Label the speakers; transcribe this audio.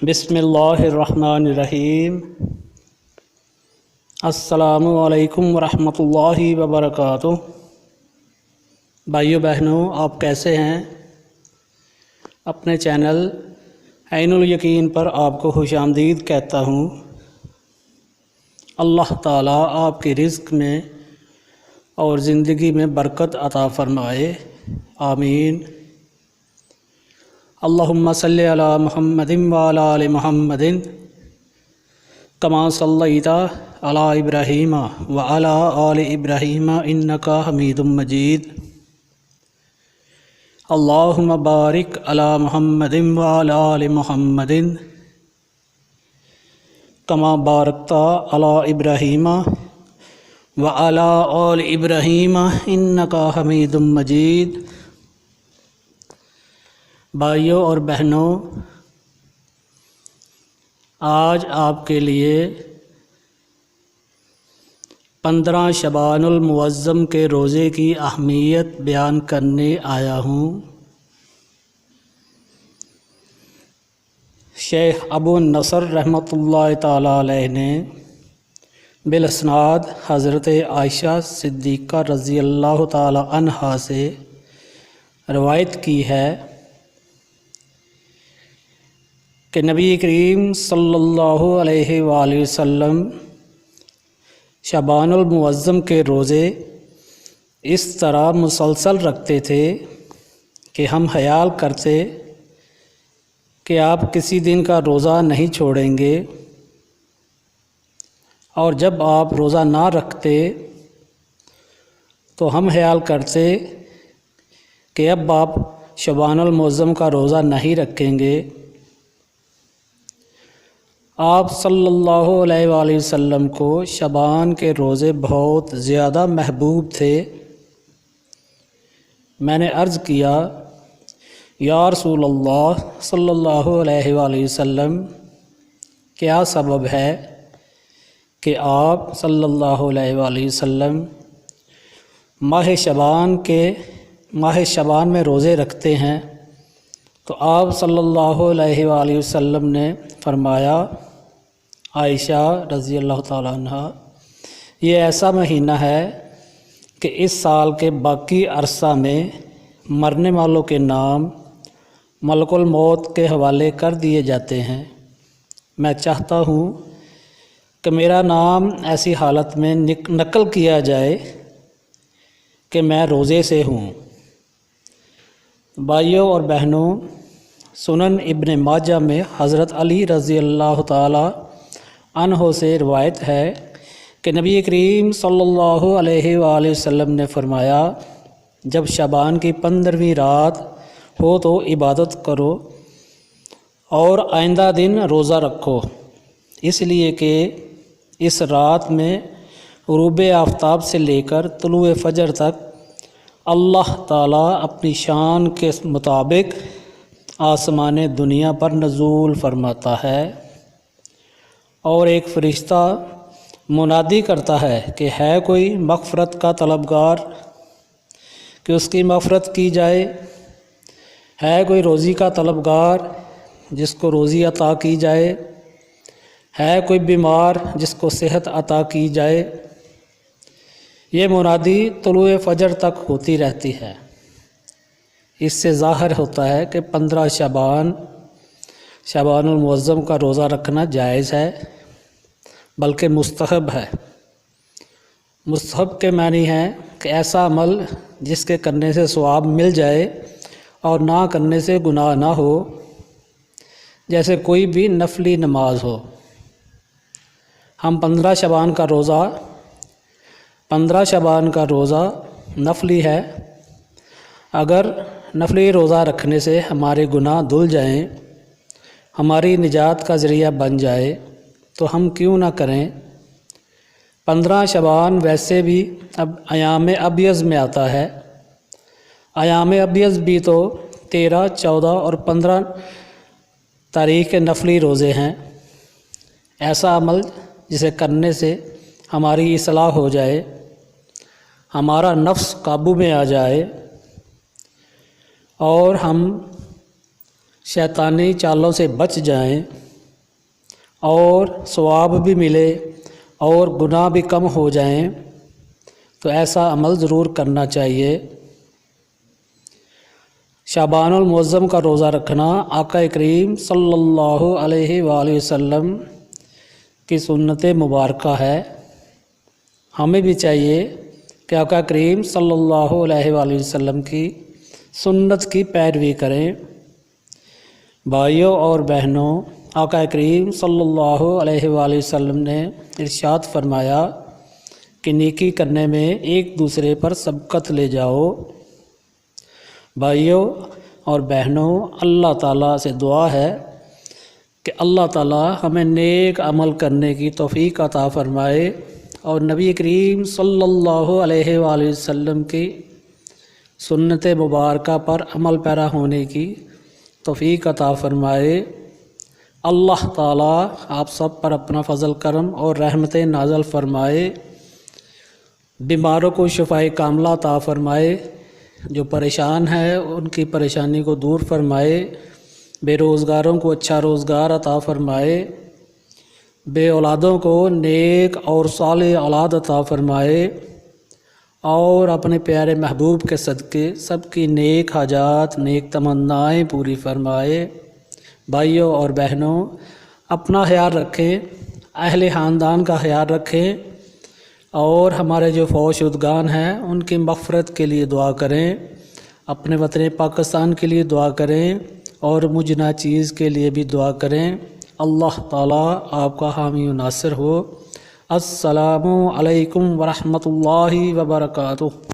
Speaker 1: بسم اللہ الرحمن الرحیم۔ السلام علیکم ورحمۃ اللہ وبرکاتہ۔ بھائیو بہنوں، آپ کیسے ہیں؟ اپنے چینل عین الیقین پر آپ کو خوش آمدید کہتا ہوں۔ اللہ تعالیٰ آپ کے رزق میں اور زندگی میں برکت عطا فرمائے، آمین۔ اللہم صلی علی محمد وعلی آل محمد کما صلیت علی ابراہیم وعلی آل ابراہیم انک حمید مجید۔ اللہم بارک علی محمد وعلی آل محمد کما بارکت علی ابراہیم وعلی آل ابراہیم انک حمید مجید۔ بھائیوں اور بہنوں، آج آپ کے لیے 15 شعبان المعظم کے روزے کی اہمیت بیان کرنے آیا ہوں۔ شیخ ابو النصر رحمۃ اللہ تعالیٰ علیہ نے بالاسناد حضرت عائشہ صدیقہ رضی اللہ تعالیٰ عنہا سے روایت کی ہے کہ نبی کریم صلی اللہ علیہ وآلہ وسلم شعبان المعظم کے روزے اس طرح مسلسل رکھتے تھے کہ ہم خیال کرتے کہ آپ کسی دن کا روزہ نہیں چھوڑیں گے، اور جب آپ روزہ نہ رکھتے تو ہم خیال کرتے کہ اب آپ شعبان المعظم کا روزہ نہیں رکھیں گے۔ آپ صلی اللہ علیہ وآلہ وسلم کو شعبان کے روزے بہت زیادہ محبوب تھے۔ میں نے عرض کیا، یا رسول اللہ صلی اللہ علیہ وآلہ وسلم، کیا سبب ہے کہ آپ صلی اللہ علیہ وآلہ وسلم ماہ شعبان میں روزے رکھتے ہیں؟ تو آپ صلی اللہ علیہ وآلہ وسلم نے فرمایا، عائشہ رضی اللہ تعالیٰ عنہ، یہ ایسا مہینہ ہے کہ اس سال کے باقی عرصہ میں مرنے والوں کے نام ملک الموت کے حوالے کر دیے جاتے ہیں۔ میں چاہتا ہوں کہ میرا نام ایسی حالت میں نقل کیا جائے کہ میں روزے سے ہوں۔ بھائیوں اور بہنوں، سنن ابن ماجہ میں حضرت علی رضی اللہ تعالیٰ عنہ سے روایت ہے کہ نبی کریم صلی اللہ علیہ وآلہ وسلم نے فرمایا، جب شعبان کی 15ویں رات ہو تو عبادت کرو اور آئندہ دن روزہ رکھو، اس لیے کہ اس رات میں غروب آفتاب سے لے کر طلوع فجر تک اللہ تعالیٰ اپنی شان کے مطابق آسمان دنیا پر نزول فرماتا ہے، اور ایک فرشتہ منادی کرتا ہے کہ ہے کوئی مغفرت کا طلبگار کہ اس کی مغفرت کی جائے، ہے کوئی روزی کا طلبگار جس کو روزی عطا کی جائے، ہے کوئی بیمار جس کو صحت عطا کی جائے۔ یہ منادی طلوع فجر تک ہوتی رہتی ہے۔ اس سے ظاہر ہوتا ہے کہ 15 شعبان المعظم کا روزہ رکھنا جائز ہے، بلکہ مستحب ہے۔ مستحب کے معنی ہے کہ ایسا عمل جس کے کرنے سے ثواب مل جائے اور نہ کرنے سے گناہ نہ ہو، جیسے کوئی بھی نفلی نماز ہو۔ ہم 15 شعبان کا روزہ نفلی ہے۔ اگر نفلی روزہ رکھنے سے ہمارے گناہ دھل جائیں، ہماری نجات کا ذریعہ بن جائے تو ہم کیوں نہ کریں۔ 15 شعبان ویسے بھی اب ایام ابیض میں آتا ہے۔ ایام ابیض بھی تو 13، 14 اور 15 تاریخ کے نفلی روزے ہیں۔ ایسا عمل جسے کرنے سے ہماری اصلاح ہو جائے، ہمارا نفس قابو میں آ جائے اور ہم شیطانی چالوں سے بچ جائیں، اور ثواب بھی ملے اور گناہ بھی کم ہو جائیں تو ایسا عمل ضرور کرنا چاہیے۔ شعبان المعظم کا روزہ رکھنا آقا کریم صلی اللہ علیہ وآلہ وسلم کی سنت مبارکہ ہے۔ ہمیں بھی چاہیے کہ آقا کریم صلی اللہ علیہ وآلہ وسلم کی سنت کی پیروی کریں۔ بھائیوں اور بہنوں، آقا کریم صلی اللہ علیہ وآلہ وسلم نے ارشاد فرمایا کہ نیکی کرنے میں ایک دوسرے پر سبقت لے جاؤ۔ بھائیوں اور بہنوں، اللہ تعالیٰ سے دعا ہے کہ اللہ تعالیٰ ہمیں نیک عمل کرنے کی توفیق عطا فرمائے اور نبی کریم صلی اللہ علیہ وآلہ وسلم کی سنت مبارکہ پر عمل پیرا ہونے کی توفیق عطا فرمائے۔ اللہ تعالیٰ آپ سب پر اپنا فضل کرم اور رحمتیں نازل فرمائے، بیماروں کو شفائے کاملہ عطا فرمائے، جو پریشان ہے ان کی پریشانی کو دور فرمائے، بے روزگاروں کو اچھا روزگار عطا فرمائے، بے اولادوں کو نیک اور صالح اولاد عطا فرمائے، اور اپنے پیارے محبوب کے صدقے سب کی نیک حاجات نیک تمنائیں پوری فرمائے۔ بھائیوں اور بہنوں، اپنا خیال رکھیں، اہل خاندان کا خیال رکھیں، اور ہمارے جو فوت شدگان ہیں ان کی مغفرت کے لیے دعا کریں، اپنے وطن پاکستان کے لیے دعا کریں، اور مجھ ناچیز کے لیے بھی دعا کریں۔ اللہ تعالیٰ آپ کا حامی و ناصر ہو۔ السلام علیکم ورحمۃ اللہ وبرکاتہ۔